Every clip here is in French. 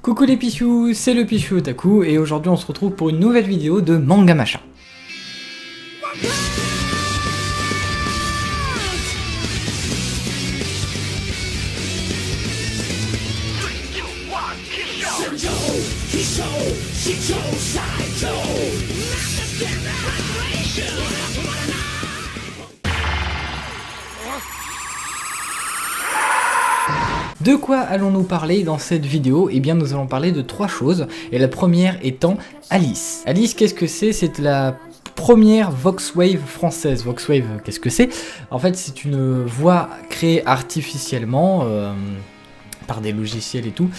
Coucou les pichous, c'est le Pichou Otaku et aujourd'hui on se retrouve pour une nouvelle vidéo de Manga Machin. De quoi allons-nous parler dans cette vidéo? Eh bien nous allons parler de trois choses, et la première étant Alice. Alice, qu'est-ce que c'est? C'est la première Voxwave française. Voxwave, qu'est-ce que c'est? En fait c'est une voix créée artificiellement par des logiciels et tout,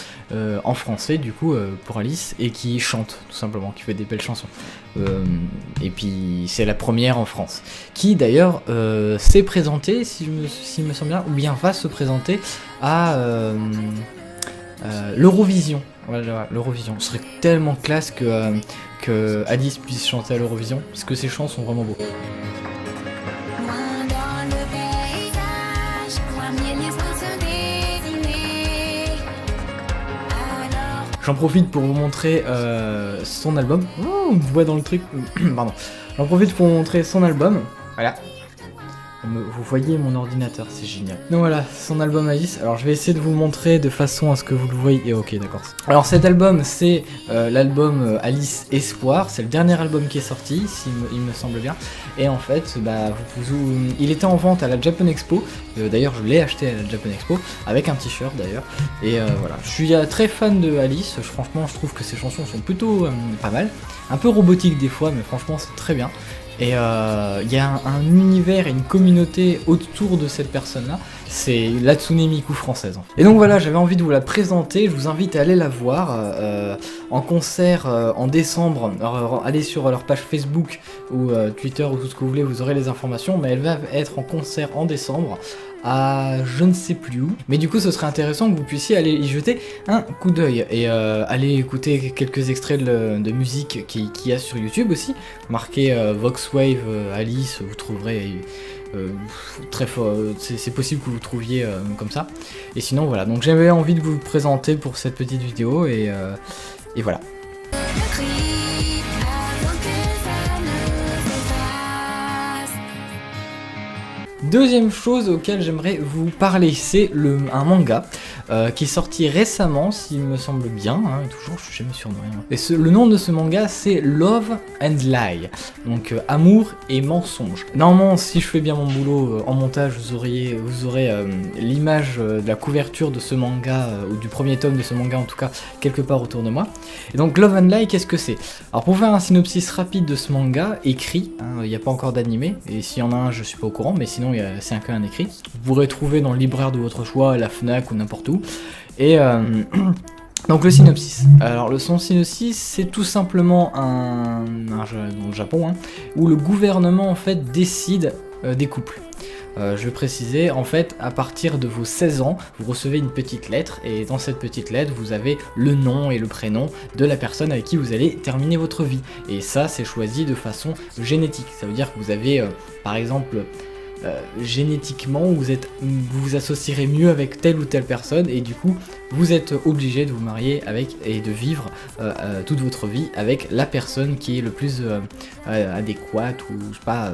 en français du coup pour Alice, et qui chante tout simplement, qui fait des belles chansons. Et puis c'est la première en France, qui d'ailleurs s'est présentée, s'il me semble bien, ou bien va se présenter à l'Eurovision. Voilà, l'Eurovision. Ce serait tellement classe que Alice puisse chanter à l'Eurovision, parce que ses chants sont vraiment beaux. J'en profite pour vous montrer son album. Oh, on me voit dans le truc. Pardon. J'en profite pour vous montrer son album. Voilà. Vous voyez mon ordinateur, c'est génial. Donc voilà, son album Alice. Alors je vais essayer de vous le montrer de façon à ce que vous le voyez. Ok, d'accord. Alors cet album, c'est l'album Alice Espoir. C'est le dernier album qui est sorti, il me semble bien. Et en fait, bah, il était en vente à la Japan Expo. D'ailleurs, je l'ai acheté à la Japan Expo avec un t-shirt d'ailleurs. Et voilà, je suis très fan de Alice. Franchement, je trouve que ses chansons sont plutôt pas mal. Un peu robotique des fois, mais franchement, c'est très bien. Et il y a un univers et une communauté autour de cette personne-là, c'est l'Hatsune Miku française. Et donc voilà, j'avais envie de vous la présenter, je vous invite à aller la voir en concert en décembre. Alors, allez sur leur page Facebook ou Twitter ou tout ce que vous voulez, vous aurez les informations, mais elle va être en concert en décembre à je ne sais plus où, mais du coup ce serait intéressant que vous puissiez aller y jeter un coup d'œil et aller écouter quelques extraits de musique qu'il y a sur YouTube aussi, marqué Voxwave Alice, vous trouverez très fort, c'est possible que vous trouviez comme ça, et sinon voilà, donc j'avais envie de vous présenter pour cette petite vidéo et voilà. Deuxième chose auquel j'aimerais vous parler, c'est un manga qui est sorti récemment, s'il me semble bien, hein, toujours, je suis jamais sûr de rien. Et le nom de ce manga, c'est Love and Lie, donc amour et mensonge. Normalement, si je fais bien mon boulot en montage, vous aurez l'image de la couverture de ce manga, ou du premier tome de ce manga en tout cas, quelque part autour de moi. Et donc Love and Lie, qu'est-ce que c'est? Alors pour faire un synopsis rapide de ce manga, écrit, il n'y a pas encore d'animé, et s'il y en a un, je suis pas au courant, mais sinon c'est un écrit. Vous pourrez trouver dans le libraire de votre choix, à la Fnac ou n'importe où. Et donc le synopsis. Alors son synopsis, c'est tout simplement dans le Japon, hein, où le gouvernement en fait décide des couples. Je vais préciser, en fait, à partir de vos 16 ans, vous recevez une petite lettre, et dans cette petite lettre, vous avez le nom et le prénom de la personne avec qui vous allez terminer votre vie. Et ça, c'est choisi de façon génétique. Ça veut dire que vous avez, par exemple, génétiquement, vous vous associerez mieux avec telle ou telle personne, et du coup, vous êtes obligé de vous marier avec et de vivre toute votre vie avec la personne qui est le plus adéquate, ou je sais pas...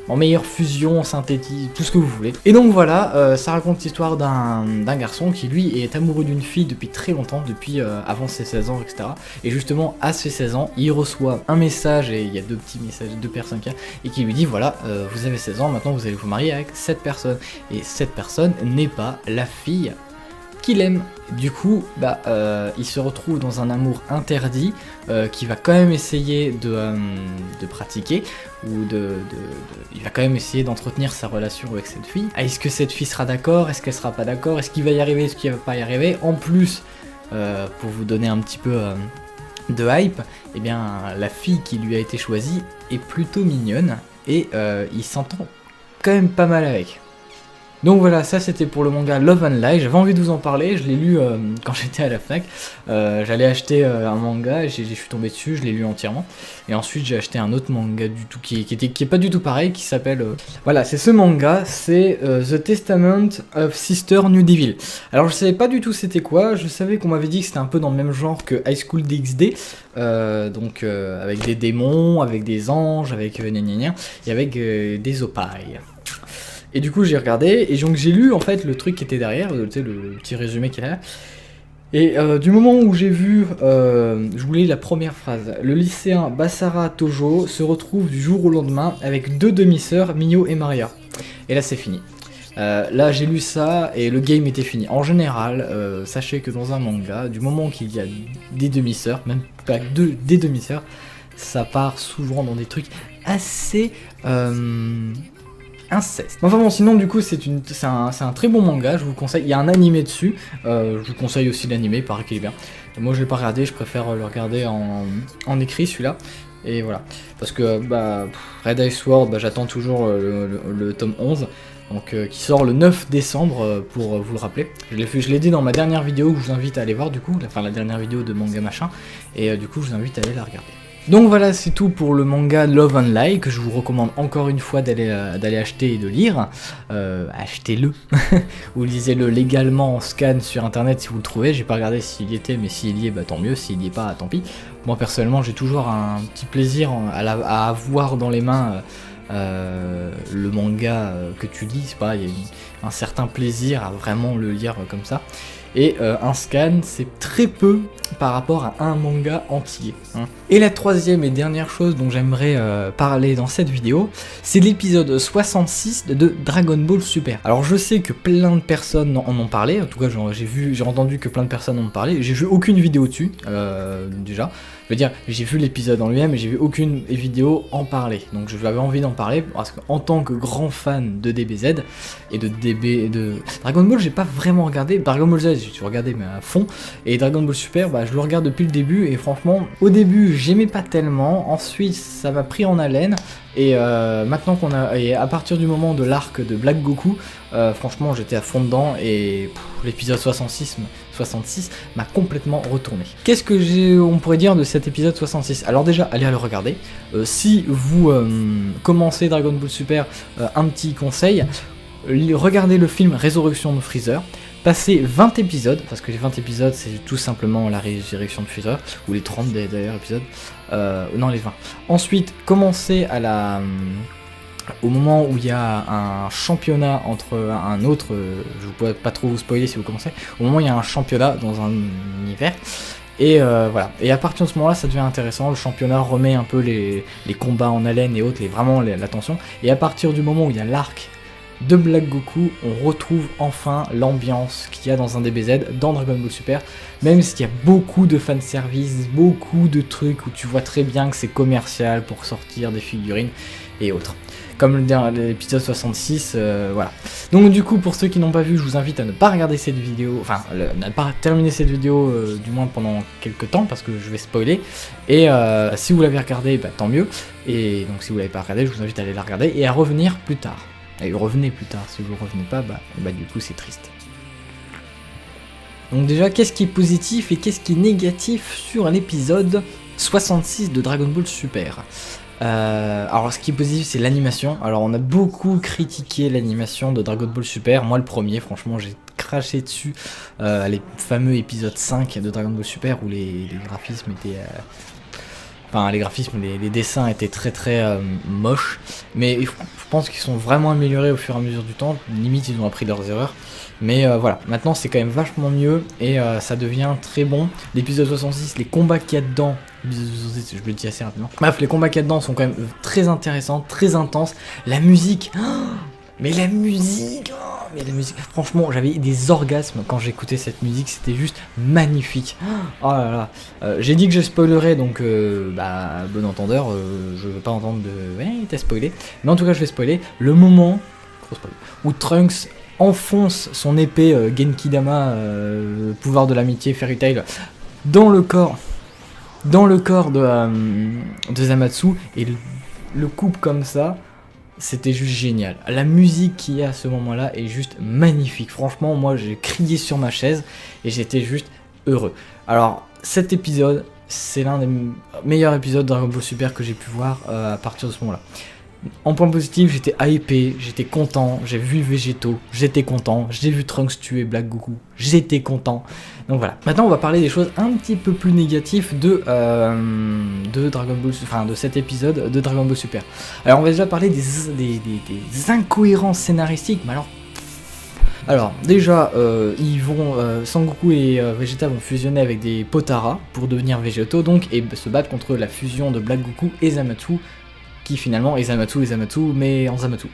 en meilleure fusion, synthétique, tout ce que vous voulez. Et donc voilà, ça raconte l'histoire d'un garçon qui lui est amoureux d'une fille depuis très longtemps, depuis avant ses 16 ans, etc. Et justement, à ses 16 ans, il reçoit un message, et il y a deux petits messages, deux personnes et qui lui dit voilà, vous avez 16 ans, maintenant vous allez vous marier avec cette personne. Et cette personne n'est pas la fille qu'il aime. Du coup, bah, il se retrouve dans un amour interdit qu'il va quand même essayer de pratiquer, ou il va quand même essayer d'entretenir sa relation avec cette fille. Est-ce que cette fille sera d'accord? Est-ce qu'elle sera pas d'accord? Est-ce qu'il va y arriver? Est-ce qu'il va pas y arriver? En plus, pour vous donner un petit peu de hype, eh bien, la fille qui lui a été choisie est plutôt mignonne, et il s'entend quand même pas mal avec. Donc voilà, ça c'était pour le manga Love and Lie, j'avais envie de vous en parler, je l'ai lu quand j'étais à la FNAC, j'allais acheter un manga, je suis tombé dessus, je l'ai lu entièrement, et ensuite j'ai acheté un autre manga du tout qui est pas du tout pareil, qui s'appelle... Voilà, c'est ce manga, c'est The Testament of Sister New Devil. Alors je savais pas du tout c'était quoi, je savais qu'on m'avait dit que c'était un peu dans le même genre que High School DxD, donc avec des démons, avec des anges, avec gna gna gna, et avec des opailles. Et du coup j'ai regardé, et donc j'ai lu en fait le truc qui était derrière, tu sais, le petit résumé qu'il y a là. Et du moment où j'ai vu, je voulais la première phrase, le lycéen Basara Tojo se retrouve du jour au lendemain avec 2 demi-sœurs, Mio et Maria. Et là c'est fini. Là j'ai lu ça et le game était fini. En général, sachez que dans un manga, du moment qu'il y a des demi-sœurs, même pas des demi-sœurs, ça part souvent dans des trucs assez... inceste. Enfin bon, sinon du coup c'est un très bon manga, je vous le conseille, il y a un animé dessus, je vous conseille aussi l'animé, il paraît qu'il est bien. Moi je l'ai pas regardé, je préfère le regarder en écrit celui-là, et voilà. Parce que Red Ice Sword, j'attends toujours le tome 11, donc qui sort le 9 décembre pour vous le rappeler. Je l'ai dit dans ma dernière vidéo que je vous invite à aller voir du coup, la dernière vidéo de manga machin, et du coup je vous invite à aller la regarder. Donc voilà, c'est tout pour le manga Love and Lie, que je vous recommande encore une fois d'aller acheter et de lire. Achetez-le, ou lisez-le légalement en scan sur internet si vous le trouvez. J'ai pas regardé s'il y était, mais s'il y est, tant mieux, s'il y est pas, tant pis. Moi personnellement, j'ai toujours un petit plaisir à avoir dans les mains le manga que tu lis, c'est pas, il y a un certain plaisir à vraiment le lire comme ça. Et un scan, c'est très peu par rapport à un manga entier. Et la troisième et dernière chose dont j'aimerais parler dans cette vidéo, c'est l'épisode 66 de Dragon Ball Super. Alors je sais que plein de personnes en ont parlé, en tout cas j'ai entendu que plein de personnes en ont parlé, j'ai vu aucune vidéo dessus, déjà. Je veux dire, j'ai vu l'épisode en lui-même et j'ai vu aucune vidéo en parler. Donc j'avais envie d'en parler parce qu'en tant que grand fan de DBZ et de Dragon Ball, j'ai pas vraiment regardé. Dragon Ball Z, j'ai regardé mais à fond. Et Dragon Ball Super, je le regarde depuis le début et franchement, au début, j'aimais pas tellement. Ensuite, ça m'a pris en haleine. Et maintenant à partir du moment de l'arc de Black Goku, franchement j'étais à fond dedans et l'épisode 66 m'a complètement retourné. Qu'est-ce que on pourrait dire de cet épisode 66? Alors déjà, allez à le regarder. Si vous commencez Dragon Ball Super, un petit conseil, regardez le film Résurrection de Freezer. Passez 20 épisodes, parce que les 20 épisodes c'est tout simplement la résurrection de Freezer, ou les 30 d'ailleurs épisodes, non les 20. Ensuite, commencez au moment où il y a un championnat entre un autre, je ne pourrais pas trop vous spoiler si vous commencez, au moment où il y a un championnat dans un univers, et voilà. Et à partir de ce moment-là, ça devient intéressant, le championnat remet un peu les combats en haleine et autres, vraiment la tension, et à partir du moment où il y a l'arc de Black Goku, on retrouve enfin l'ambiance qu'il y a dans un DBZ, dans Dragon Ball Super, même s'il y a beaucoup de fanservice, beaucoup de trucs où tu vois très bien que c'est commercial pour sortir des figurines et autres. Comme l'épisode 66, voilà. Donc du coup, pour ceux qui n'ont pas vu, je vous invite à ne pas regarder cette vidéo, enfin, ne pas terminer cette vidéo, du moins pendant quelques temps, parce que je vais spoiler. Et si vous l'avez regardé, tant mieux. Et donc si vous l'avez pas regardé, je vous invite à aller la regarder et à revenir plus tard. Et revenez plus tard, si vous ne revenez pas, du coup c'est triste. Donc déjà, qu'est-ce qui est positif et qu'est-ce qui est négatif sur l'épisode 66 de Dragon Ball Super? Alors ce qui est positif c'est l'animation. Alors on a beaucoup critiqué l'animation de Dragon Ball Super, moi le premier, franchement j'ai craché dessus, les fameux épisodes 5 de Dragon Ball Super où les graphismes étaient... Enfin, les graphismes, les dessins étaient très moches, mais je pense qu'ils sont vraiment améliorés au fur et à mesure du temps, limite ils ont appris leurs erreurs, mais voilà, maintenant c'est quand même vachement mieux, et ça devient très bon. L'épisode 66, les combats qu'il y a dedans, je le dis assez rapidement, bref, les combats qu'il y a dedans sont quand même très intéressants, très intenses, la musique... Mais la musique, franchement, j'avais des orgasmes quand j'écoutais cette musique, c'était juste magnifique. Oh là là, j'ai dit que je spoilerais, donc bon entendeur, je veux pas entendre de... Ouais, t'as spoilé. Mais en tout cas, je vais spoiler. Le moment où Trunks enfonce son épée Genki Dama, pouvoir de l'amitié, Fairy Tail, dans le corps de Zamasu, et le coupe comme ça... c'était juste génial. La musique qu'il y a à ce moment-là est juste magnifique. Franchement, moi j'ai crié sur ma chaise et j'étais juste heureux. Alors, cet épisode, c'est l'un des meilleurs épisodes de Dragon Ball Super que j'ai pu voir à partir de ce moment-là. En point positif, j'étais hypé, j'étais content, j'ai vu Végéto, j'étais content, j'ai vu Trunks tuer Black Goku, j'étais content. Donc voilà. Maintenant, on va parler des choses un petit peu plus négatives de Dragon Ball, enfin de cet épisode de Dragon Ball Super. Alors, on va déjà parler des incohérences scénaristiques, mais alors déjà, Sangoku et Vegeta vont fusionner avec des Potara pour devenir Végéto, donc, et se battre contre la fusion de Black Goku et Zamasu, qui finalement est Zamasu, mais en Zamasu.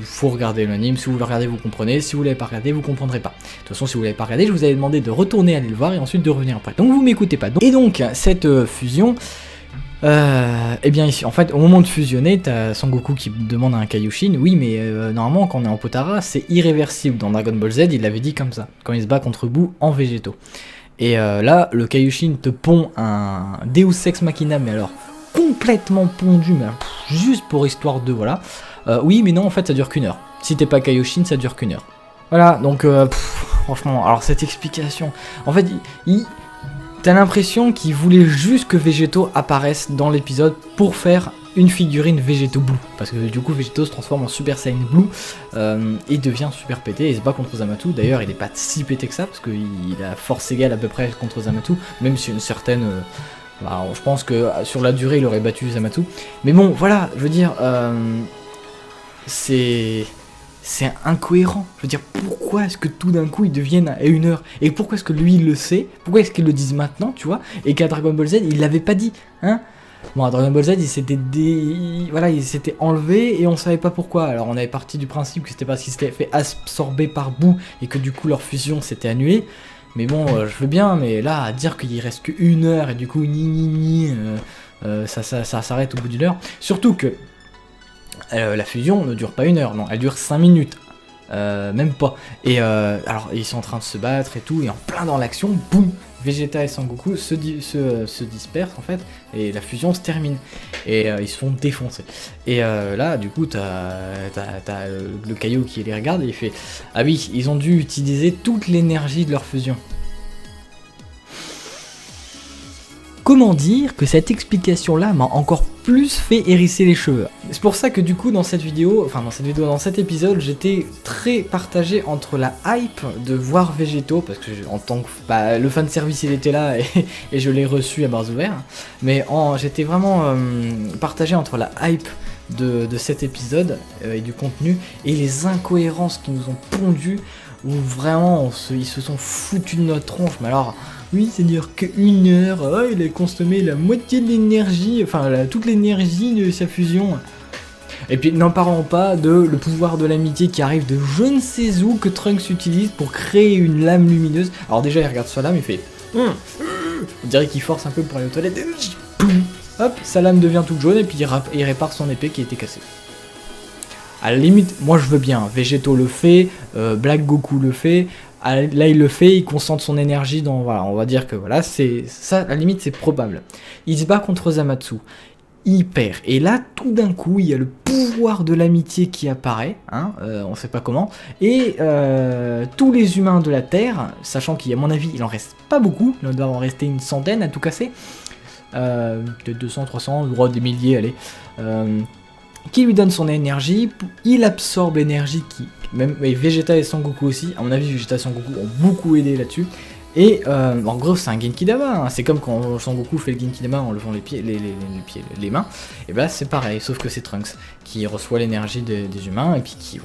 Faut regarder l'anime, si vous le regardez vous comprenez, si vous l'avez pas regardé vous comprendrez pas. De toute façon si vous l'avez pas regardé je vous avais demandé de retourner aller le voir et ensuite de revenir après. Donc vous m'écoutez pas. Et donc cette fusion, eh bien ici en fait au moment de fusionner t'as Sangoku qui demande à un Kaioshin, oui mais normalement quand on est en Potara c'est irréversible, dans Dragon Ball Z il l'avait dit comme ça, quand il se bat contre Buu en Végéto. Et là le Kaioshin te pond un Deus Ex Machina mais alors complètement pondu, mais juste pour histoire de voilà. Oui, mais non, en fait, ça dure qu'une heure. Si t'es pas Kaioshin, ça dure qu'une heure. Voilà, donc franchement, alors cette explication, en fait, t'as l'impression qu'il voulait juste que Végéto apparaisse dans l'épisode pour faire une figurine Végéto Blue, parce que du coup Végéto se transforme en Super Saiyan Blue et devient super pété et se bat contre Zamasu. D'ailleurs, il est pas si pété que ça, parce qu'il a force égale à peu près contre Zamasu, même si une certaine bah, je pense que sur la durée il aurait battu Zamasu. Mais bon, voilà, je veux dire, c'est incohérent. Je veux dire, pourquoi est-ce que tout d'un coup ils deviennent à 1 heure? Et pourquoi est-ce que lui il le sait? Pourquoi est-ce qu'ils le disent maintenant, tu vois? Et qu'à Dragon Ball Z il l'avait pas dit, hein? Bon, à Dragon Ball Z il s'était enlevé et on savait pas pourquoi. Alors on avait parti du principe que c'était parce qu'il s'était fait absorber par Buu et que du coup leur fusion s'était annulée. Mais bon, je veux bien, mais là, à dire qu'il reste que 1 heure et du coup, ça s'arrête au bout d'1 heure. Surtout que la fusion ne dure pas 1 heure, non, elle dure 5 minutes. Même pas. Et alors, ils sont en train de se battre et tout, et en plein dans l'action, boum, Vegeta et Sangoku se dispersent en fait, et la fusion se termine. Et ils se font défoncer. Et là, du coup, t'as le Kaio qui les regarde et il fait « Ah oui, ils ont dû utiliser toute l'énergie de leur fusion. » Comment dire que cette explication-là m'a encore plus fait hérisser les cheveux. C'est pour ça que du coup dans cet épisode, j'étais très partagé entre la hype de voir Végéto, parce que en tant que le fanservice il était là et je l'ai reçu à bras ouverts, mais j'étais vraiment partagé entre la hype de cet épisode et du contenu et les incohérences qui nous ont pondu, où vraiment ils se sont foutus de notre tronche, mais alors... Oui, ça dure que 1 heure, oh, il a consommé la moitié de l'énergie, enfin toute l'énergie de sa fusion. Et puis n'en parlons pas de le pouvoir de l'amitié qui arrive de je ne sais où que Trunks utilise pour créer une lame lumineuse. Alors déjà il regarde sa lame, il fait... On dirait qu'il force un peu pour aller aux toilettes. Hop, sa lame devient toute jaune et puis il répare son épée qui était cassée. À la limite, moi je veux bien, Végéto le fait, Black Goku le fait... Là il le fait, il concentre son énergie dans... Voilà, on va dire que voilà, c'est ça, à la limite c'est probable. Il se bat contre Zamasu, il perd. Et là, tout d'un coup, il y a le pouvoir de l'amitié qui apparaît, hein, on sait pas comment. Et tous les humains de la Terre, sachant qu'à mon avis, il en reste pas beaucoup, il doit en rester une centaine à tout casser. Peut-être 200, 300, droit des milliers, allez. Qui lui donne son énergie, il absorbe l'énergie et Vegeta et Sangoku aussi, à mon avis Vegeta et Sangoku ont beaucoup aidé là-dessus, et en gros c'est un Genkidama, hein. C'est comme quand Sangoku fait le Genkidama en levant les mains, et ben là c'est pareil, sauf que c'est Trunks qui reçoit l'énergie des humains, et puis qui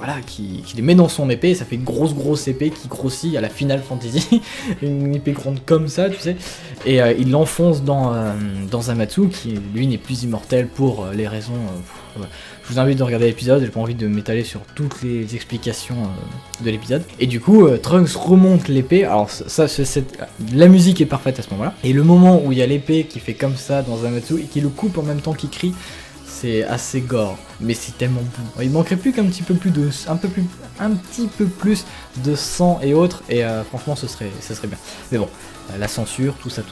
les met dans son épée, et ça fait une grosse épée qui grossit à la Final Fantasy, une épée grande comme ça, tu sais, et il l'enfonce dans Zamasu, qui lui n'est plus immortel pour les raisons... Je vous invite de regarder l'épisode, j'ai pas envie de m'étaler sur toutes les explications de l'épisode. Et du coup, Trunks remonte l'épée, alors la musique est parfaite à ce moment-là. Et le moment où il y a l'épée qui fait comme ça dans Zamasu et qui le coupe en même temps qu'il crie, c'est assez gore, mais c'est tellement bon. Il manquerait plus qu'un petit peu plus un petit peu plus de sang et autres, et franchement ça serait bien. Mais bon, la censure, tout ça.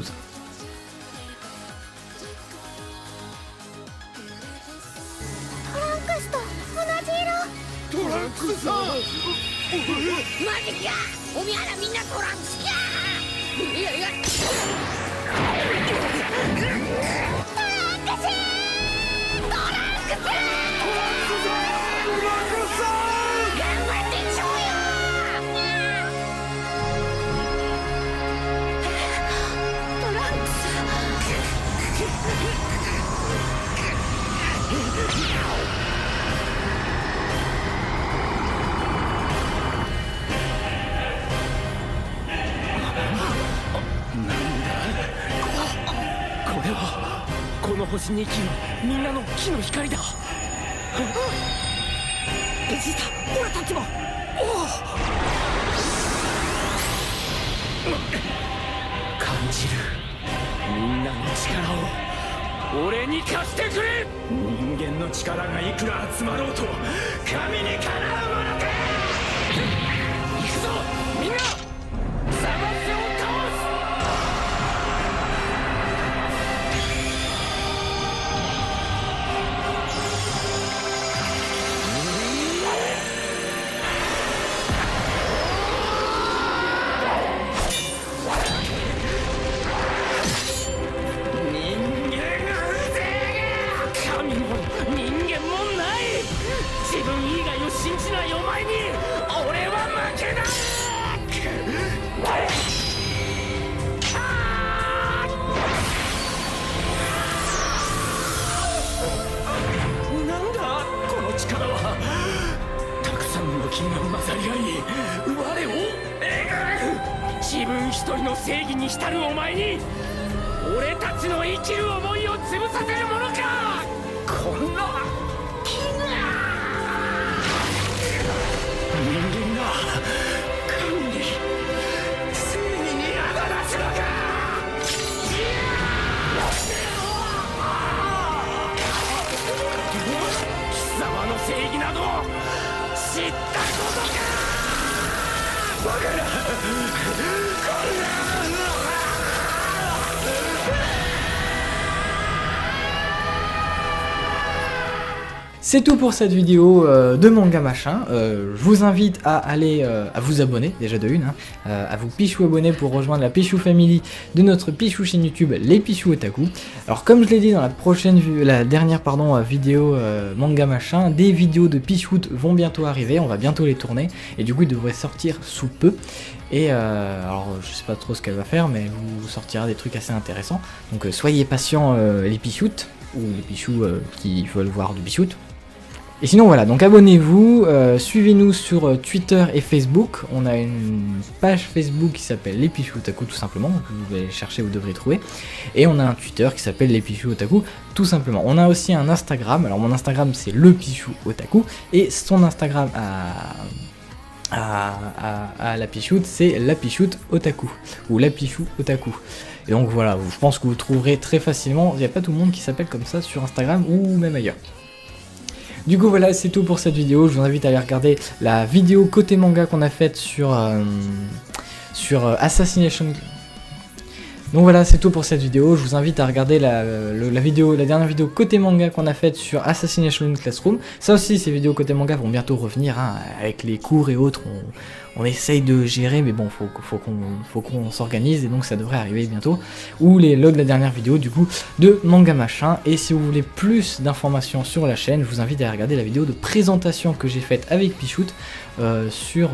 ジかおみゃらみんなトランクスかいやいやこの星に生きるみんなの木の光だ。ベジータ、俺たちも。感じるみんなの力を俺に貸してくれ。人間の力がいくら集まろうと神にかなうものか。行くぞみんな、サバスを倒す。自分以外を信じないお前に俺は負けない。なんだこの力は。たくさんの金が混ざり合い我を描く。自分一人の正義に浸るお前に俺たちの生きる思いを潰させるものか。こんな人間が神に正義に仇なすのか。貴様の正義など知ったことか。バカなこんな。C'est tout pour cette vidéo de manga machin. Je vous invite à aller à vous abonner, déjà de une, hein, à vous Pichou abonner pour rejoindre la Pichou Family de notre Pichou chaîne YouTube, les Pichou Otaku. Alors comme je l'ai dit dans la dernière vidéo manga machin, des vidéos de Pichou vont bientôt arriver, on va bientôt les tourner, et du coup ils devraient sortir sous peu. Et alors je sais pas trop ce qu'elle va faire, mais vous sortira des trucs assez intéressants. Donc soyez patients les Pichoutes, ou les Pichous qui veulent voir du Pichout. Et sinon voilà, donc abonnez-vous, suivez-nous sur Twitter et Facebook. On a une page Facebook qui s'appelle Les Pichou Otaku tout simplement, donc vous allez chercher, vous devrez trouver. Et on a un Twitter qui s'appelle Les Pichou Otaku tout simplement. On a aussi un Instagram, alors mon Instagram c'est Le Pichou Otaku, et son Instagram à la Pichoute c'est La Pichoute Otaku, ou La Pichou Otaku. Et donc voilà, je pense que vous trouverez très facilement, il n'y a pas tout le monde qui s'appelle comme ça sur Instagram ou même ailleurs. Du coup voilà, c'est tout pour cette vidéo. Je vous invite à aller regarder la vidéo côté manga qu'on a faite sur Assassination. Donc voilà, c'est tout pour cette vidéo. Je vous invite à regarder la dernière vidéo côté manga qu'on a faite sur Assassination Classroom. Ça aussi, ces vidéos côté manga vont bientôt revenir, hein, avec les cours et autres. On essaye de gérer, mais bon, faut qu'on s'organise, et donc ça devrait arriver bientôt. Ou les logs de la dernière vidéo, du coup, de manga machin. Et si vous voulez plus d'informations sur la chaîne, je vous invite à regarder la vidéo de présentation que j'ai faite avec Pichout sur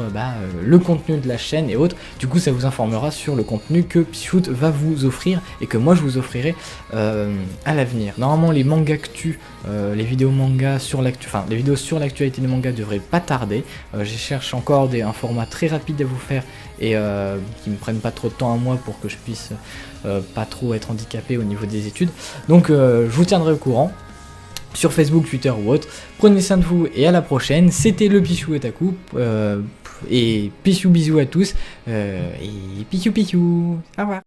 le contenu de la chaîne et autres. Du coup, ça vous informera sur le contenu que Pichout va vous offrir et que moi je vous offrirai à l'avenir. Normalement, les manga actu, les vidéos manga sur l'actu, enfin les vidéos sur l'actualité des mangas devraient pas tarder. Je cherche encore un format très rapide à vous faire et qui me prennent pas trop de temps à moi pour que je puisse pas trop être handicapé au niveau des études. Donc je vous tiendrai au courant sur Facebook, Twitter ou autre. Prenez soin de vous et à la prochaine. C'était le Pichou Otaku et Pichou bisous à tous et Pichou. Au revoir.